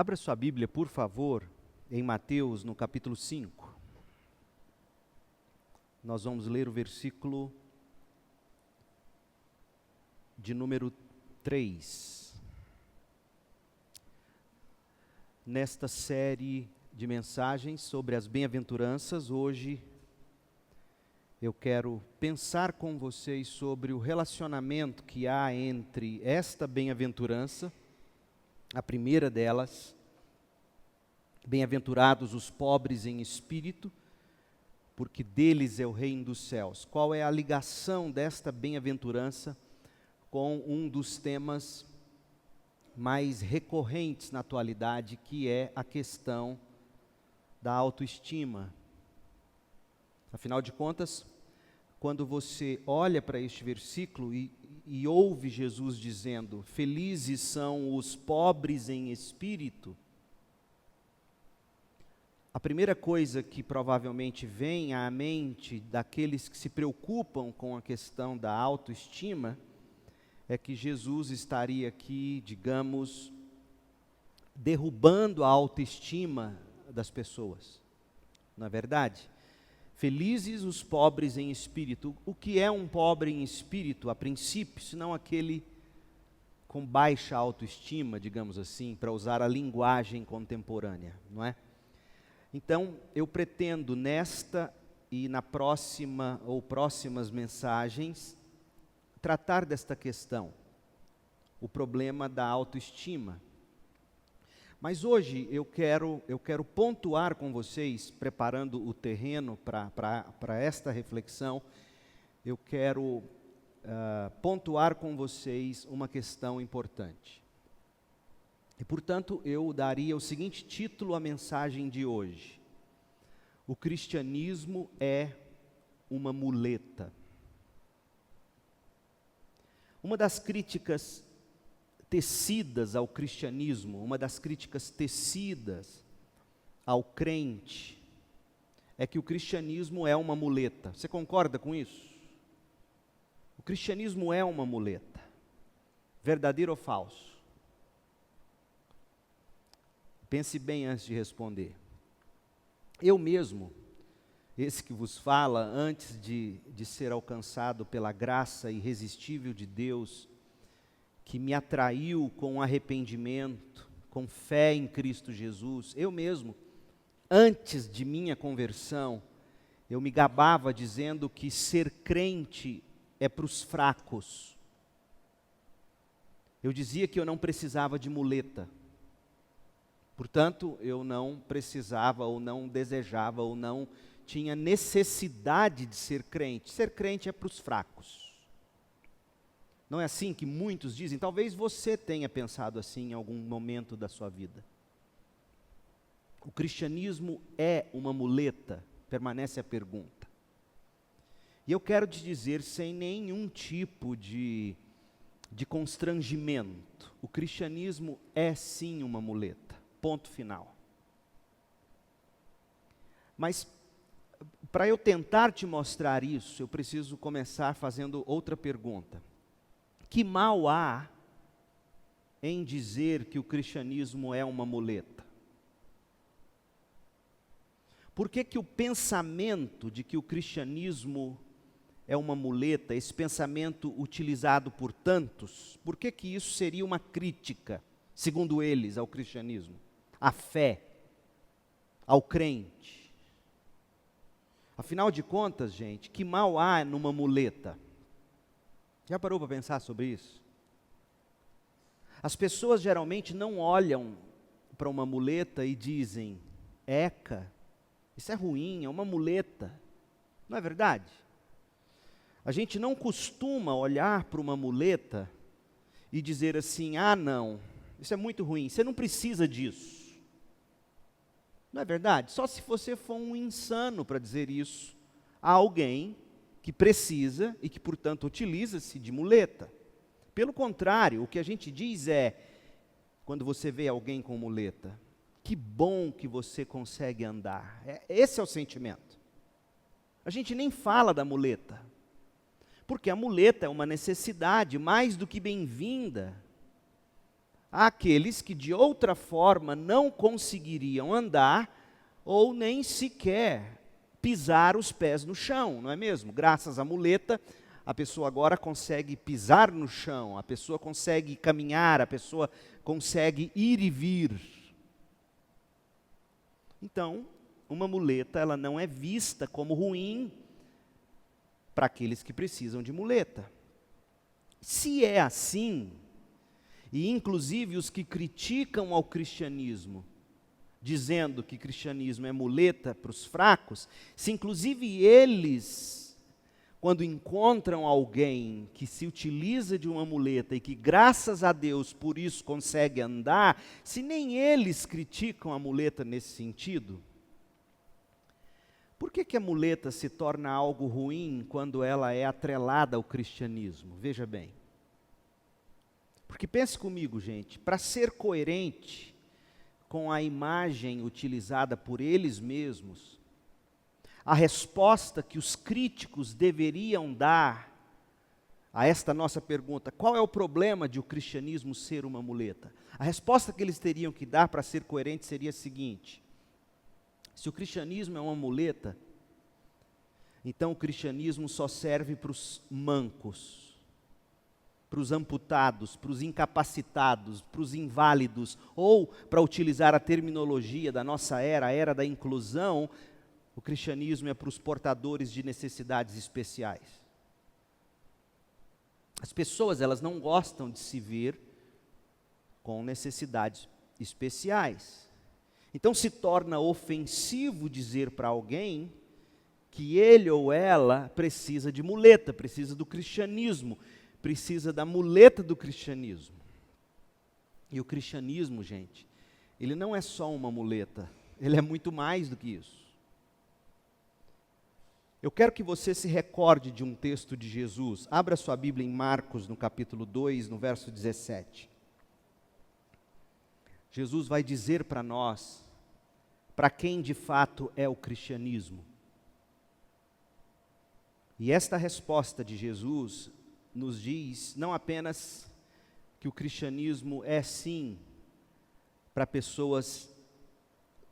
Abra sua Bíblia, por favor, em Mateus, no capítulo 5. Nós vamos ler o versículo de número 3. Nesta série de mensagens sobre as bem-aventuranças, hoje eu quero pensar com vocês sobre o relacionamento que há entre esta bem-aventurança, a primeira delas, bem-aventurados os pobres em espírito, porque deles é o reino dos céus. Qual é a ligação desta bem-aventurança com um dos temas mais recorrentes na atualidade, que é a questão da autoestima? Afinal de contas, quando você olha para este versículo e ouve Jesus dizendo, felizes são os pobres em espírito, a primeira coisa que provavelmente vem à mente daqueles que se preocupam com a questão da autoestima é que Jesus estaria aqui, digamos, derrubando a autoestima das pessoas. Não é verdade? Felizes os pobres em espírito. O que é um pobre em espírito, a princípio, senão aquele com baixa autoestima, digamos assim, para usar a linguagem contemporânea, não é? Então, eu pretendo nesta e na próxima ou próximas mensagens tratar desta questão, o problema da autoestima. Mas hoje eu quero pontuar com vocês, preparando o terreno para esta reflexão, eu quero pontuar com vocês uma questão importante. E, portanto, eu daria o seguinte título à mensagem de hoje: o cristianismo é uma muleta. Uma das críticas tecidas ao cristianismo, uma das críticas tecidas ao crente, é que o cristianismo é uma muleta. Você concorda com isso? O cristianismo é uma muleta. Verdadeiro ou falso? Pense bem antes de responder. Eu mesmo, esse que vos fala, antes de ser alcançado pela graça irresistível de Deus, que me atraiu com arrependimento, com fé em Cristo Jesus, eu mesmo, antes de minha conversão, eu me gabava dizendo que ser crente é para os fracos. Eu dizia que eu não precisava de muleta. Portanto, eu não precisava, ou não desejava, ou não tinha necessidade de ser crente. Ser crente é para os fracos. Não é assim que muitos dizem? Talvez você tenha pensado assim em algum momento da sua vida. O cristianismo é uma muleta? Permanece a pergunta. E eu quero te dizer, sem nenhum tipo de constrangimento, o cristianismo é sim uma muleta. Ponto final. Mas, para eu tentar te mostrar isso, eu preciso começar fazendo outra pergunta. Que mal há em dizer que o cristianismo é uma muleta? Por que que o pensamento de que o cristianismo é uma muleta, esse pensamento utilizado por tantos, por que que isso seria uma crítica, segundo eles, ao cristianismo, à fé, ao crente? Afinal de contas, gente, que mal há numa muleta? Já parou para pensar sobre isso? As pessoas geralmente não olham para uma muleta e dizem, eca, isso é ruim, é uma muleta. Não é verdade? A gente não costuma olhar para uma muleta e dizer assim, ah não, isso é muito ruim, você não precisa disso. Não é verdade? Só se você for um insano para dizer isso a alguém que precisa e que, portanto, utiliza-se de muleta. Pelo contrário, o que a gente diz é, quando você vê alguém com muleta, que bom que você consegue andar. Esse é o sentimento. A gente nem fala da muleta, porque a muleta é uma necessidade mais do que bem-vinda. àqueles que de outra forma não conseguiriam andar ou nem sequer pisar os pés no chão, não é mesmo? Graças à muleta, a pessoa agora consegue pisar no chão, a pessoa consegue caminhar, a pessoa consegue ir e vir. Então, uma muleta, ela não é vista como ruim para aqueles que precisam de muleta. Se é assim, e inclusive os que criticam ao cristianismo, dizendo que cristianismo é muleta para os fracos, se inclusive eles, quando encontram alguém que se utiliza de uma muleta e que graças a Deus por isso consegue andar, se nem eles criticam a muleta nesse sentido, por que a muleta se torna algo ruim quando ela é atrelada ao cristianismo? Veja bem. Porque pense comigo, gente, para ser coerente com a imagem utilizada por eles mesmos, a resposta que os críticos deveriam dar a esta nossa pergunta, qual é o problema de o cristianismo ser uma muleta? A resposta que eles teriam que dar para ser coerente seria a seguinte: se o cristianismo é uma muleta, então o cristianismo só serve para os mancos, para os amputados, para os incapacitados, para os inválidos, ou, para utilizar a terminologia da nossa era, a era da inclusão, o cristianismo é para os portadores de necessidades especiais. As pessoas, elas não gostam de se ver com necessidades especiais. Então se torna ofensivo dizer para alguém que ele ou ela precisa de muleta, precisa do cristianismo, precisa da muleta do cristianismo. E o cristianismo, gente, ele não é só uma muleta, ele é muito mais do que isso. Eu quero que você se recorde de um texto de Jesus. Abra sua Bíblia em Marcos, no capítulo 2, no verso 17. Jesus vai dizer para nós, para quem de fato é o cristianismo. E esta resposta de Jesus nos diz não apenas que o cristianismo é sim para pessoas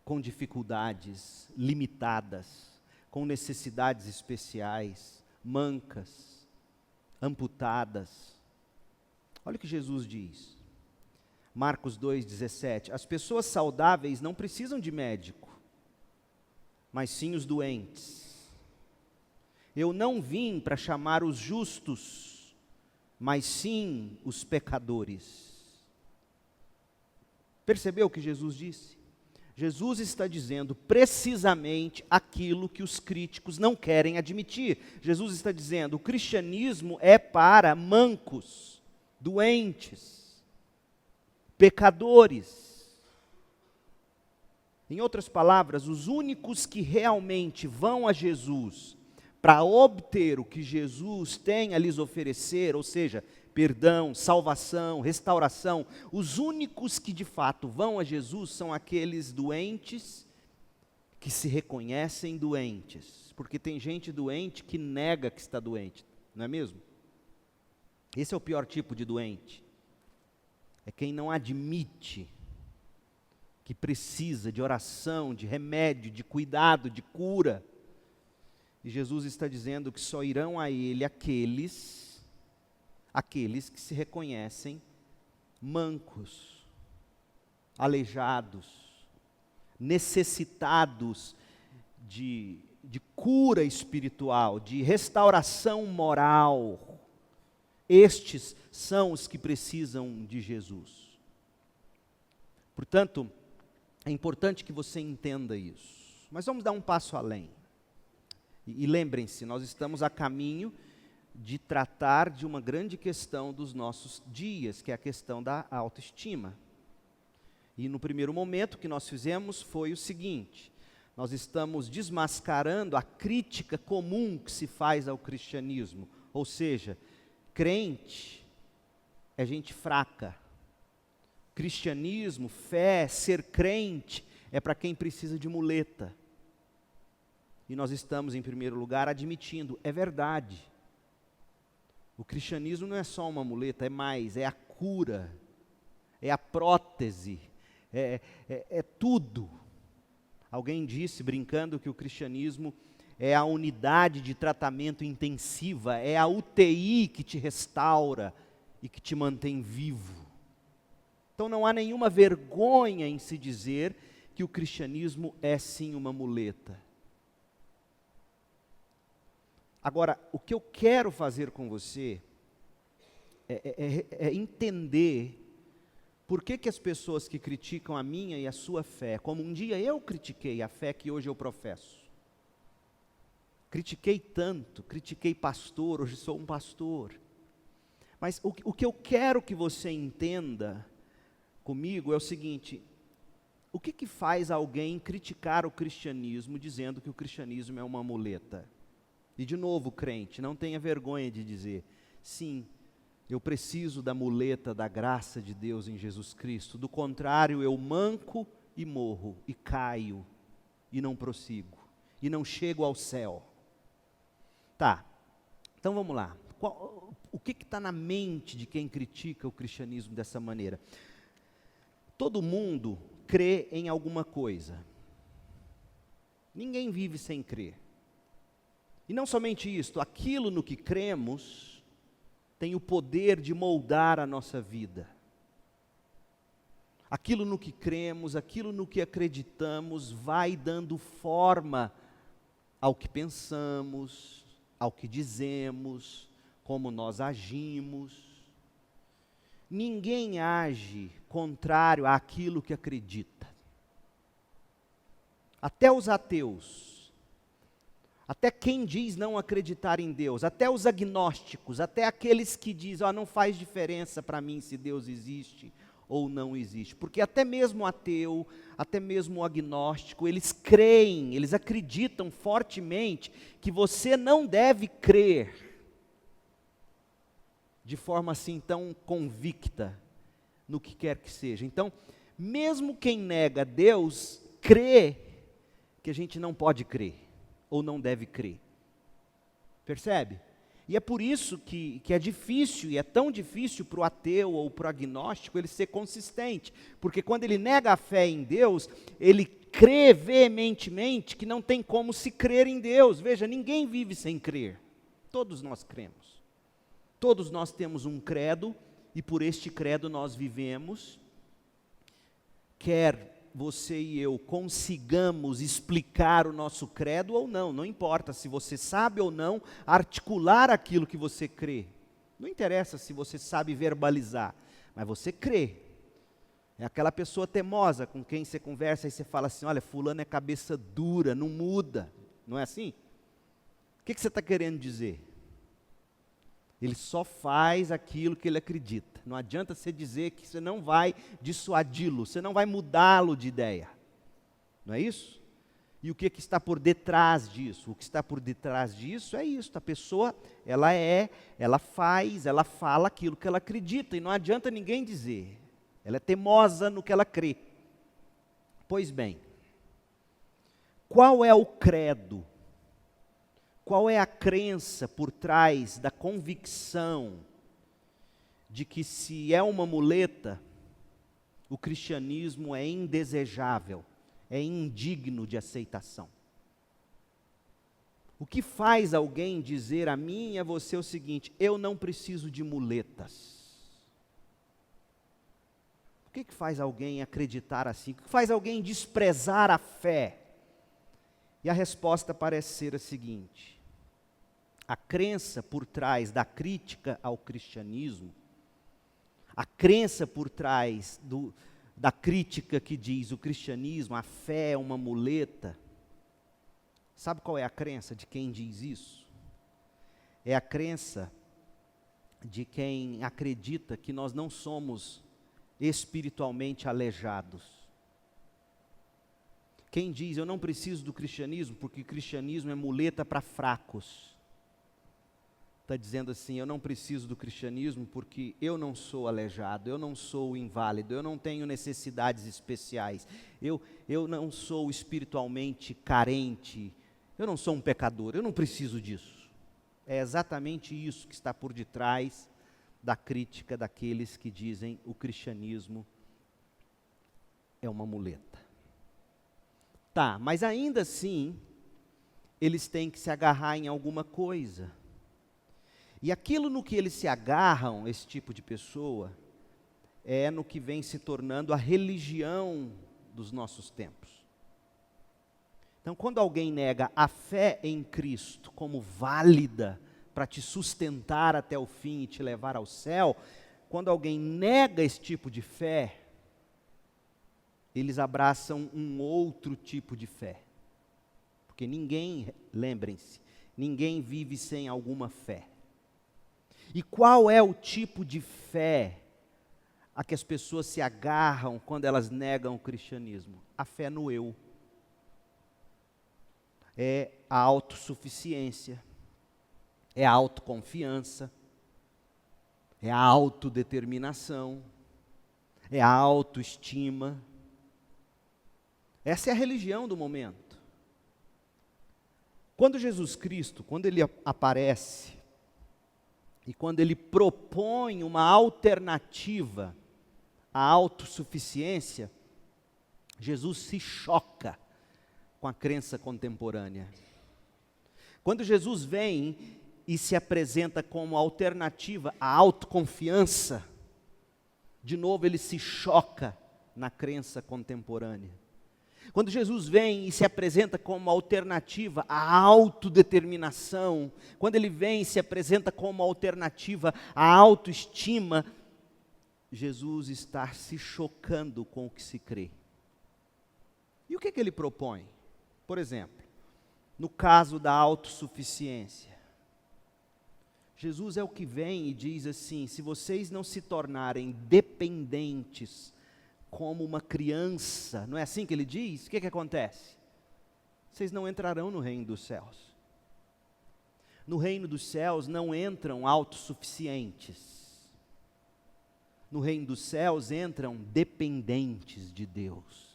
com dificuldades, limitadas, com necessidades especiais, mancas, amputadas. Olha o que Jesus diz. Marcos 2,17. As pessoas saudáveis não precisam de médico, mas sim os doentes. Eu não vim para chamar os justos, mas sim os pecadores. Percebeu o que Jesus disse? Jesus está dizendo precisamente aquilo que os críticos não querem admitir. Jesus está dizendo: o cristianismo é para mancos, doentes, pecadores. Em outras palavras, os únicos que realmente vão a Jesus para obter o que Jesus tem a lhes oferecer, ou seja, perdão, salvação, restauração, os únicos que de fato vão a Jesus são aqueles doentes que se reconhecem doentes, porque tem gente doente que nega que está doente, não é mesmo? Esse é o pior tipo de doente, é quem não admite que precisa de oração, de remédio, de cuidado, de cura. E Jesus está dizendo que só irão a Ele aqueles que se reconhecem mancos, aleijados, necessitados de cura espiritual, de restauração moral. Estes são os que precisam de Jesus. Portanto, é importante que você entenda isso. Mas vamos dar um passo além. E lembrem-se, nós estamos a caminho de tratar de uma grande questão dos nossos dias, que é a questão da autoestima. E no primeiro momento o que nós fizemos foi o seguinte: nós estamos desmascarando a crítica comum que se faz ao cristianismo, ou seja, crente é gente fraca. Cristianismo, fé, ser crente é para quem precisa de muleta. E nós estamos, em primeiro lugar, admitindo, é verdade. O cristianismo não é só uma muleta, é mais, é a cura, é a prótese, é tudo. Alguém disse, brincando, que o cristianismo é a unidade de tratamento intensiva, é a UTI que te restaura e que te mantém vivo. Então não há nenhuma vergonha em se dizer que o cristianismo é sim uma muleta. Agora, o que eu quero fazer com você é entender por que as pessoas que criticam a minha e a sua fé, como um dia eu critiquei a fé que hoje eu professo. Critiquei tanto, critiquei pastor, hoje sou um pastor. Mas o que eu quero que você entenda comigo é o seguinte: o que faz alguém criticar o cristianismo dizendo que o cristianismo é uma muleta? E de novo, crente, não tenha vergonha de dizer, sim, eu preciso da muleta da graça de Deus em Jesus Cristo. Do contrário, eu manco e morro, e caio, e não prossigo, e não chego ao céu. Tá, então vamos lá. O que está na mente de quem critica o cristianismo dessa maneira? Todo mundo crê em alguma coisa. Ninguém vive sem crer. E não somente isto, aquilo no que cremos tem o poder de moldar a nossa vida. Aquilo no que cremos, aquilo no que acreditamos, vai dando forma ao que pensamos, ao que dizemos, como nós agimos. Ninguém age contrário àquilo que acredita. Até os ateus, até quem diz não acreditar em Deus, até os agnósticos, até aqueles que dizem, não faz diferença para mim se Deus existe ou não existe. Porque até mesmo o ateu, até mesmo o agnóstico, eles creem, eles acreditam fortemente que você não deve crer de forma assim tão convicta no que quer que seja. Então, mesmo quem nega Deus, crê que a gente não pode crer ou não deve crer. Percebe? E é por isso que é difícil, e é tão difícil para o ateu ou para o agnóstico ele ser consistente, porque quando ele nega a fé em Deus, ele crê veementemente que não tem como se crer em Deus. Veja, ninguém vive sem crer, todos nós cremos, todos nós temos um credo, e por este credo nós vivemos, quer você e eu consigamos explicar o nosso credo ou não, não importa se você sabe ou não articular aquilo que você crê, não interessa se você sabe verbalizar, mas você crê. É aquela pessoa teimosa com quem você conversa e você fala assim, olha, fulano é cabeça dura, não muda, não é assim? O que você está querendo dizer? Ele só faz aquilo que ele acredita. Não adianta você dizer que você não vai dissuadi-lo, você não vai mudá-lo de ideia. Não é isso? E o que está por detrás disso? O que está por detrás disso é isso. A pessoa, ela faz, ela fala aquilo que ela acredita. E não adianta ninguém dizer. Ela é teimosa no que ela crê. Pois bem, qual é o credo? Qual é a crença por trás da convicção de que se é uma muleta, o cristianismo é indesejável, é indigno de aceitação? O que faz alguém dizer a mim e a você o seguinte, eu não preciso de muletas? O que faz alguém acreditar assim? O que faz alguém desprezar a fé? E a resposta parece ser a seguinte: a crença por trás da crítica ao cristianismo, a crença por trás da crítica que diz o cristianismo, a fé é uma muleta, sabe qual é a crença de quem diz isso? É a crença de quem acredita que nós não somos espiritualmente aleijados. Quem diz, eu não preciso do cristianismo, porque o cristianismo é muleta para fracos. Está dizendo assim, eu não preciso do cristianismo porque eu não sou aleijado, eu não sou inválido, eu não tenho necessidades especiais, eu não sou espiritualmente carente, eu não sou um pecador, eu não preciso disso. É exatamente isso que está por detrás da crítica daqueles que dizem o cristianismo é uma muleta. Tá, mas ainda assim, eles têm que se agarrar em alguma coisa. E aquilo no que eles se agarram, esse tipo de pessoa, é no que vem se tornando a religião dos nossos tempos. Então, quando alguém nega a fé em Cristo como válida para te sustentar até o fim e te levar ao céu, quando alguém nega esse tipo de fé, eles abraçam um outro tipo de fé. Porque ninguém, lembrem-se, ninguém vive sem alguma fé. E qual é o tipo de fé a que as pessoas se agarram quando elas negam o cristianismo? A fé no eu. É a autossuficiência, é a autoconfiança, é a autodeterminação, é a autoestima. Essa é a religião do momento. Quando Jesus Cristo, quando ele aparece, e quando ele propõe uma alternativa à autossuficiência, Jesus se choca com a crença contemporânea. Quando Jesus vem e se apresenta como alternativa à autoconfiança, de novo ele se choca na crença contemporânea. Quando Jesus vem e se apresenta como alternativa à autodeterminação, quando ele vem e se apresenta como alternativa à autoestima, Jesus está se chocando com o que se crê. E o que ele propõe? Por exemplo, no caso da autossuficiência, Jesus é o que vem e diz assim: se vocês não se tornarem dependentes como uma criança, não é assim que ele diz? O que acontece? Vocês não entrarão no reino dos céus. No reino dos céus não entram autossuficientes. No reino dos céus entram dependentes de Deus.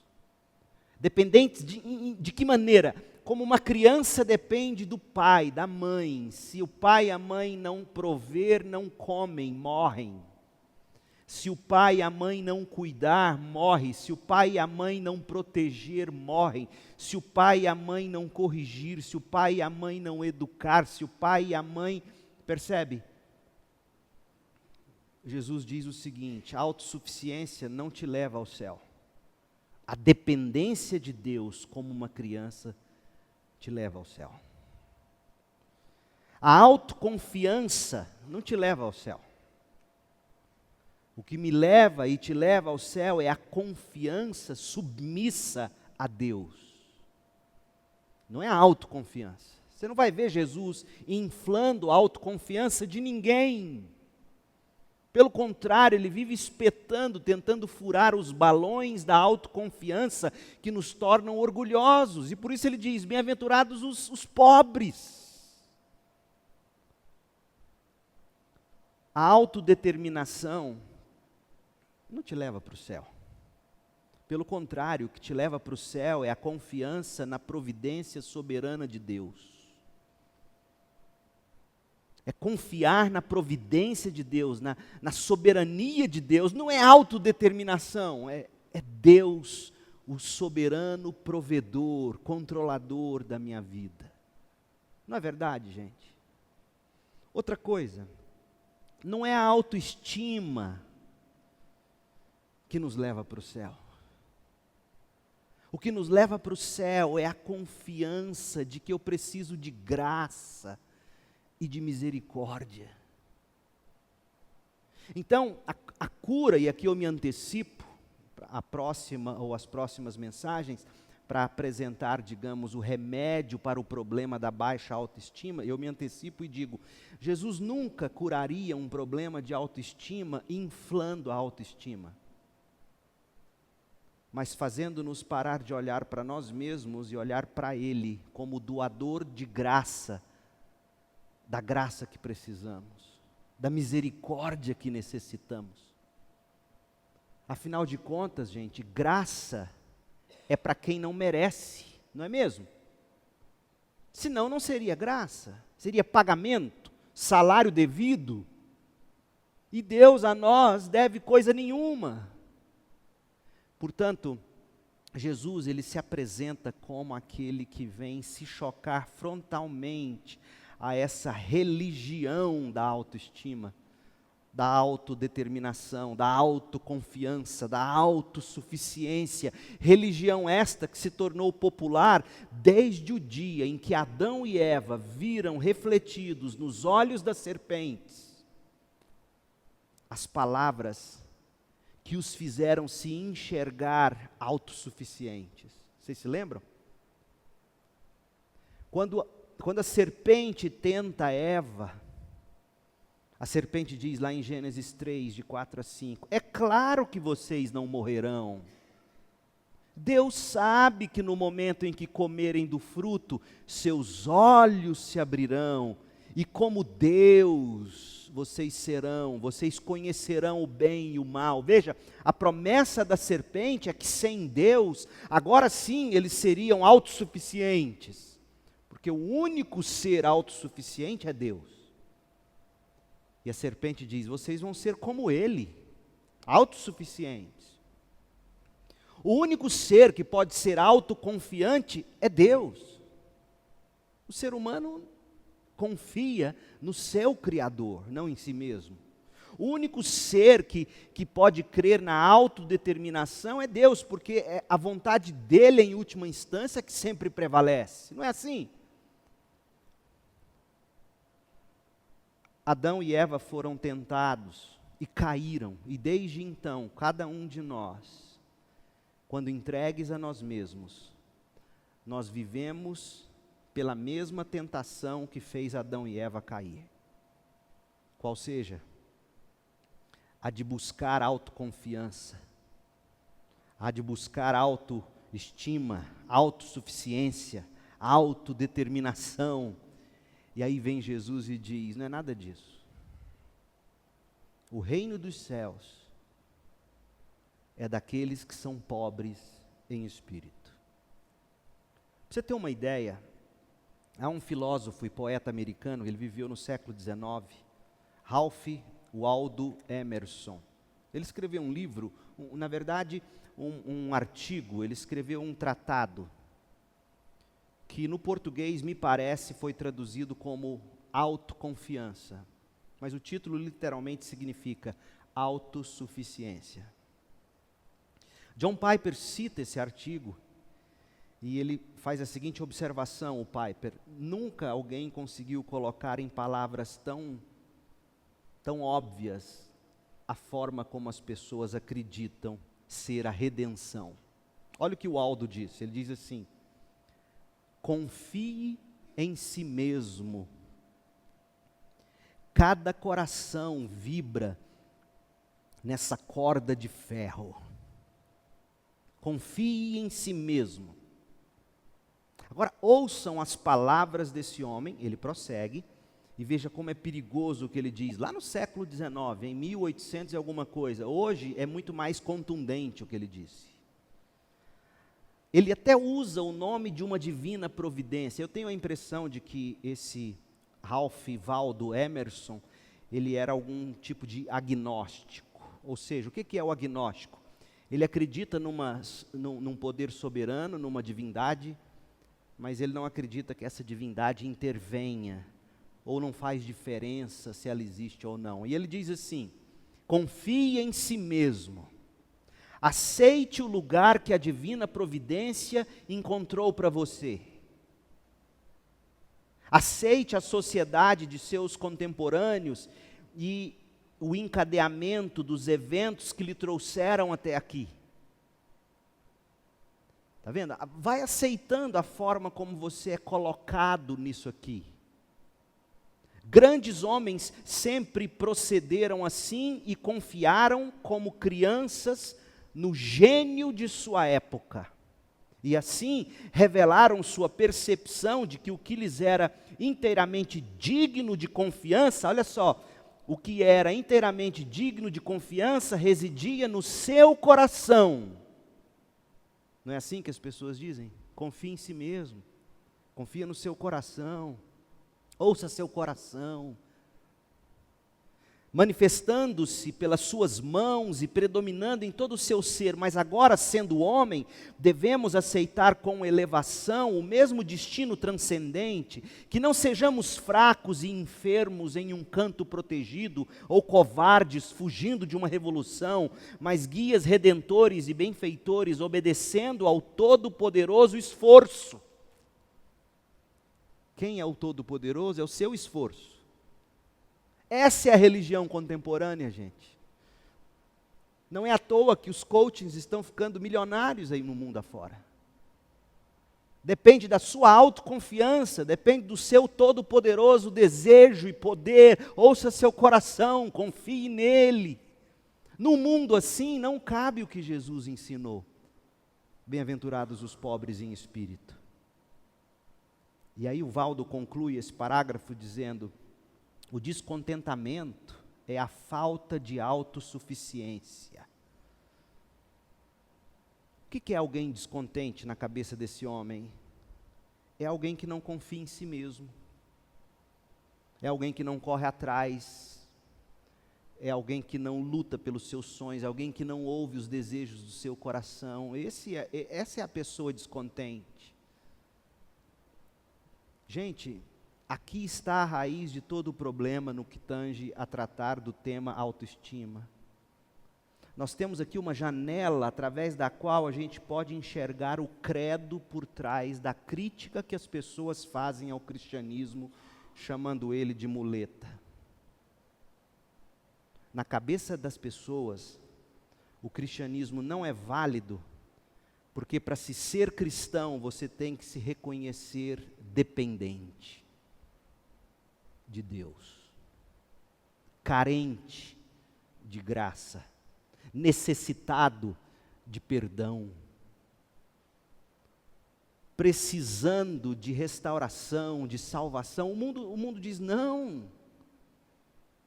Dependentes de que maneira? Como uma criança depende do pai, da mãe. Se o pai e a mãe não prover, não comem, morrem. Se o pai e a mãe não cuidar, morre. Se o pai e a mãe não proteger, morrem. Se o pai e a mãe não corrigir, se o pai e a mãe não educar, se o pai e a mãe... Percebe? Jesus diz o seguinte: a autossuficiência não te leva ao céu. A dependência de Deus como uma criança te leva ao céu. A autoconfiança não te leva ao céu. O que me leva e te leva ao céu é a confiança submissa a Deus. Não é a autoconfiança. Você não vai ver Jesus inflando a autoconfiança de ninguém. Pelo contrário, ele vive espetando, tentando furar os balões da autoconfiança que nos tornam orgulhosos. E por isso ele diz: bem-aventurados os pobres. A autodeterminação não te leva para o céu. Pelo contrário, o que te leva para o céu é a confiança na providência soberana de Deus. É confiar na providência de Deus, na soberania de Deus. Não é autodeterminação, é Deus, o soberano provedor, controlador da minha vida. Não é verdade, gente? Outra coisa, não é a autoestima que nos leva para o céu. O que nos leva para o céu é a confiança de que eu preciso de graça e de misericórdia. Então, a cura, e aqui eu me antecipo, a próxima ou as próximas mensagens, para apresentar, digamos, o remédio para o problema da baixa autoestima, eu me antecipo e digo: Jesus nunca curaria um problema de autoestima inflando a autoestima, mas fazendo-nos parar de olhar para nós mesmos e olhar para Ele como doador de graça, da graça que precisamos, da misericórdia que necessitamos. Afinal de contas, gente, graça é para quem não merece, não é mesmo? Senão não seria graça, seria pagamento, salário devido. E Deus a nós deve coisa nenhuma. Portanto, Jesus, ele se apresenta como aquele que vem se chocar frontalmente a essa religião da autoestima, da autodeterminação, da autoconfiança, da autossuficiência. Religião esta que se tornou popular desde o dia em que Adão e Eva viram refletidos nos olhos das serpentes as palavras que os fizeram se enxergar autossuficientes. Vocês se lembram? Quando a serpente tenta Eva, a serpente diz lá em Gênesis 3, de 4 a 5, é claro que vocês não morrerão. Deus sabe que no momento em que comerem do fruto, seus olhos se abrirão, e como Deus, vocês conhecerão o bem e o mal. Veja, a promessa da serpente é que sem Deus, agora sim eles seriam autossuficientes, porque o único ser autossuficiente é Deus. E a serpente diz, vocês vão ser como Ele, autossuficientes. O único ser que pode ser autoconfiante é Deus. O ser humano confia no seu Criador, não em si mesmo. O único ser que pode crer na autodeterminação é Deus, porque é a vontade dele, em última instância, que sempre prevalece. Não é assim? Adão e Eva foram tentados e caíram, e desde então, cada um de nós, quando entregues a nós mesmos, nós vivemos pela mesma tentação que fez Adão e Eva cair. Qual seja? A de buscar autoconfiança, a de buscar autoestima, autossuficiência, autodeterminação. E aí vem Jesus e diz, não é nada disso. O reino dos céus é daqueles que são pobres em espírito. Pra você ter uma ideia, há um filósofo e poeta americano, ele viveu no século XIX, Ralph Waldo Emerson. Ele escreveu um livro, na verdade, um artigo, ele escreveu um tratado, que no português, me parece, foi traduzido como autoconfiança. Mas o título literalmente significa autossuficiência. John Piper cita esse artigo, e ele faz a seguinte observação, o Piper: nunca alguém conseguiu colocar em palavras tão óbvias a forma como as pessoas acreditam ser a redenção. Olha o que o Aldo disse, ele diz assim: confie em si mesmo. Cada coração vibra nessa corda de ferro. Confie em si mesmo. Agora, ouçam as palavras desse homem, ele prossegue, e veja como é perigoso o que ele diz. Lá no século XIX, em 1800 e alguma coisa, hoje é muito mais contundente o que ele disse. Ele até usa o nome de uma divina providência. Eu tenho a impressão de que esse Ralph Waldo Emerson, ele era algum tipo de agnóstico. Ou seja, o que é o agnóstico? Ele acredita num poder soberano, numa divindade, mas ele não acredita que essa divindade intervenha, ou não faz diferença se ela existe ou não. E ele diz assim: confie em si mesmo, aceite o lugar que a divina providência encontrou para você, aceite a sociedade de seus contemporâneos e o encadeamento dos eventos que lhe trouxeram até aqui. Está vendo? Vai aceitando a forma como você é colocado nisso aqui. Grandes homens sempre procederam assim e confiaram como crianças no gênio de sua época. E assim revelaram sua percepção de que o que lhes era inteiramente digno de confiança, olha só, o que era inteiramente digno de confiança residia no seu coração. Não é assim que as pessoas dizem? Confie em si mesmo, confia no seu coração, ouça seu coração. manifestando-se pelas suas mãos e predominando em todo o seu ser, mas agora, sendo homem, devemos aceitar com elevação o mesmo destino transcendente, que não sejamos fracos e enfermos em um canto protegido, ou covardes fugindo de uma revolução, mas guias redentores e benfeitores, obedecendo ao todo-poderoso esforço. Quem é o todo-poderoso? É o seu esforço. Essa é a religião contemporânea, gente. Não é à toa que os coachings estão ficando milionários aí no mundo afora. Depende da sua autoconfiança, depende do seu todo-poderoso desejo e poder. Ouça seu coração, confie nele. Num mundo assim, não cabe o que Jesus ensinou. Bem-aventurados os pobres em espírito. E aí o Valdo conclui esse parágrafo dizendo: o descontentamento é a falta de autossuficiência. O que é alguém descontente na cabeça desse homem? É alguém que não confia em si mesmo. É alguém que não corre atrás. É alguém que não luta pelos seus sonhos. É alguém que não ouve os desejos do seu coração. Essa é a pessoa descontente. Gente, aqui está a raiz de todo o problema no que tange a tratar do tema autoestima. Nós temos aqui uma janela através da qual a gente pode enxergar o credo por trás da crítica que as pessoas fazem ao cristianismo, chamando ele de muleta. Na cabeça das pessoas, o cristianismo não é válido, porque para se ser cristão você tem que se reconhecer dependente de Deus, carente de graça, necessitado de perdão, precisando de restauração, de salvação. O mundo diz não,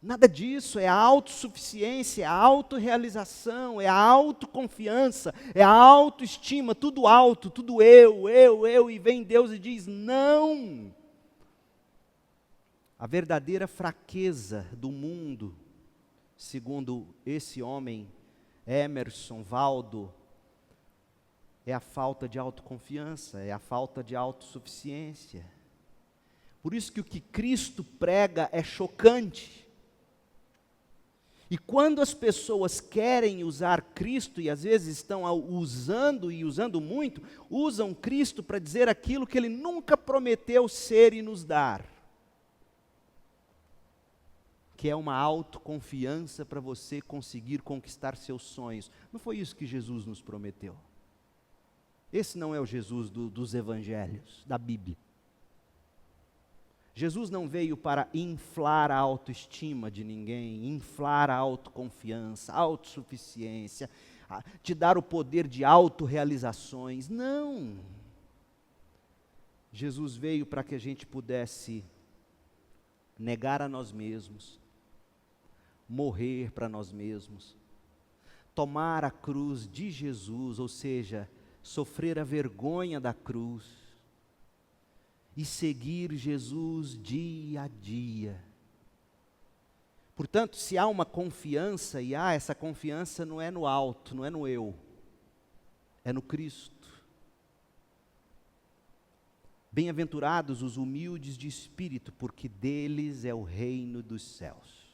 nada disso, é a autossuficiência, é a autorrealização, é a autoconfiança, é a autoestima, tudo alto, tudo eu, e vem Deus e diz não. A verdadeira fraqueza do mundo, segundo esse homem, Emerson, Valdo, é a falta de autoconfiança, é a falta de autossuficiência. Por isso que o que Cristo prega é chocante. E quando as pessoas querem usar Cristo, e às vezes estão usando e usando muito, usam Cristo para dizer aquilo que Ele nunca prometeu ser e nos dar, que é uma autoconfiança para você conseguir conquistar seus sonhos. Não foi isso que Jesus nos prometeu. Esse não é o Jesus dos evangelhos, da Bíblia. Jesus não veio para inflar a autoestima de ninguém, inflar a autoconfiança, a autossuficiência, te dar o poder de autorrealizações. Não. Jesus veio para que a gente pudesse negar a nós mesmos, morrer para nós mesmos, tomar a cruz de Jesus, ou seja, sofrer a vergonha da cruz e seguir Jesus dia a dia. Portanto, se há uma confiança, e essa confiança não é no alto, não é no eu, é no Cristo. Bem-aventurados os humildes de espírito, porque deles é o reino dos céus.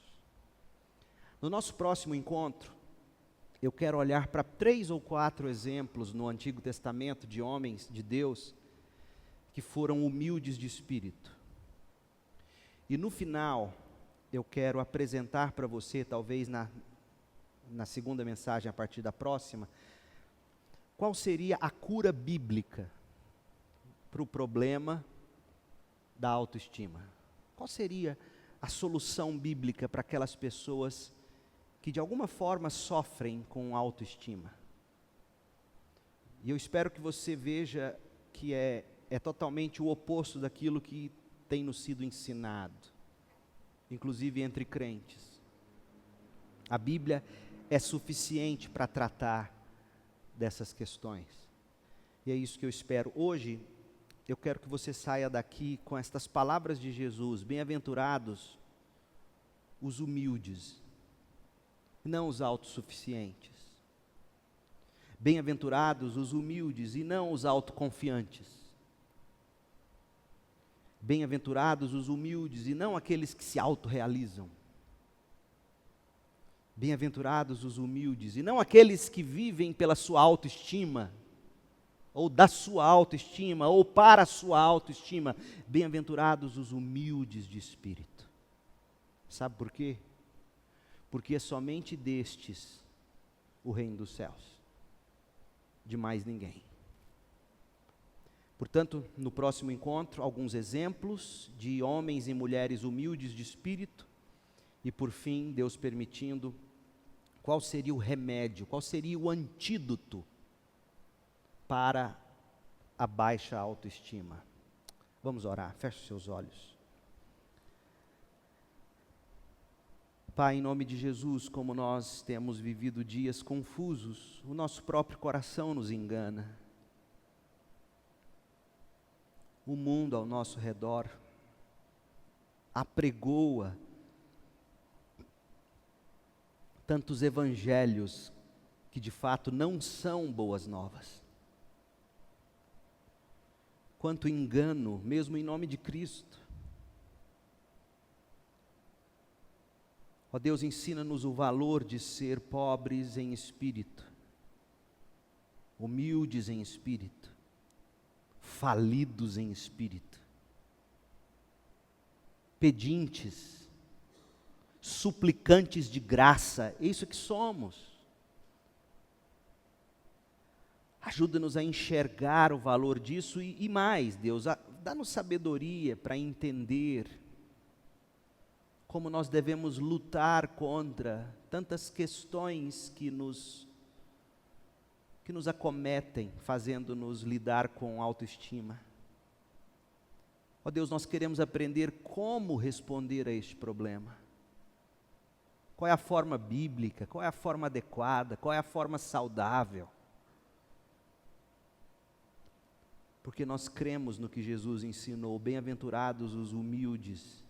No nosso próximo encontro, eu quero olhar para 3 ou 4 exemplos no Antigo Testamento de homens de Deus que foram humildes de espírito. E no final, eu quero apresentar para você, talvez na segunda mensagem a partir da próxima, qual seria a cura bíblica para o problema da autoestima. Qual seria a solução bíblica para aquelas pessoas que de alguma forma sofrem com autoestima? E eu espero que você veja que é totalmente o oposto daquilo que tem nos sido ensinado, inclusive entre crentes. A Bíblia é suficiente para tratar dessas questões. E é isso que eu espero. Hoje, eu quero que você saia daqui com estas palavras de Jesus: bem-aventurados os humildes não os autossuficientes. Bem-aventurados os humildes e não os autoconfiantes. Bem-aventurados os humildes e não aqueles que se autorrealizam. Bem-aventurados os humildes e não aqueles que vivem pela sua autoestima, ou da sua autoestima, ou para a sua autoestima. Bem-aventurados os humildes de espírito. Sabe por quê? Porque é somente destes o reino dos céus, de mais ninguém. Portanto, no próximo encontro, alguns exemplos de homens e mulheres humildes de espírito, e por fim, Deus permitindo, qual seria o remédio, qual seria o antídoto para a baixa autoestima. Vamos orar, feche os seus olhos. Pai, em nome de Jesus, como nós temos vivido dias confusos, o nosso próprio coração nos engana. O mundo ao nosso redor apregoa tantos evangelhos que de fato não são boas novas. Quanto engano, mesmo em nome de Cristo. Ó Deus, ensina-nos o valor de ser pobres em espírito, humildes em espírito, falidos em espírito, pedintes, suplicantes de graça, é isso que somos. Ajuda-nos a enxergar o valor disso e mais, Deus, dá-nos sabedoria para entender como nós devemos lutar contra tantas questões que nos acometem, fazendo-nos lidar com autoestima. Ó Deus, nós queremos aprender como responder a este problema. Qual é a forma bíblica, qual é a forma adequada, qual é a forma saudável. Porque nós cremos no que Jesus ensinou, bem-aventurados os humildes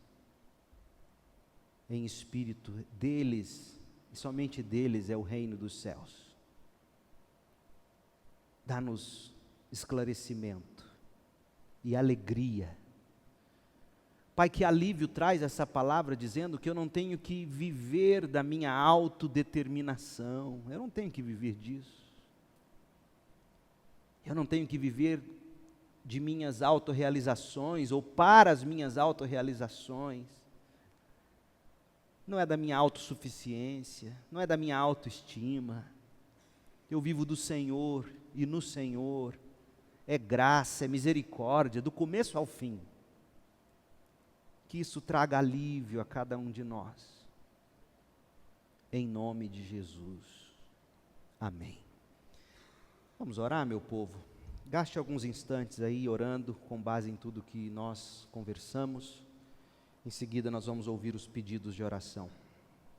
em espírito, deles, e somente deles é o reino dos céus. Dá-nos esclarecimento e alegria. Pai, que alívio traz essa palavra dizendo que eu não tenho que viver da minha autodeterminação, eu não tenho que viver disso. Eu não tenho que viver de minhas autorrealizações ou para as minhas autorrealizações. Não é da minha autossuficiência, não é da minha autoestima. Eu vivo do Senhor e no Senhor. É graça, é misericórdia, do começo ao fim. Que isso traga alívio a cada um de nós. Em nome de Jesus. Amém. Vamos orar, meu povo? Gaste alguns instantes aí orando com base em tudo que nós conversamos. Em seguida nós vamos ouvir os pedidos de oração.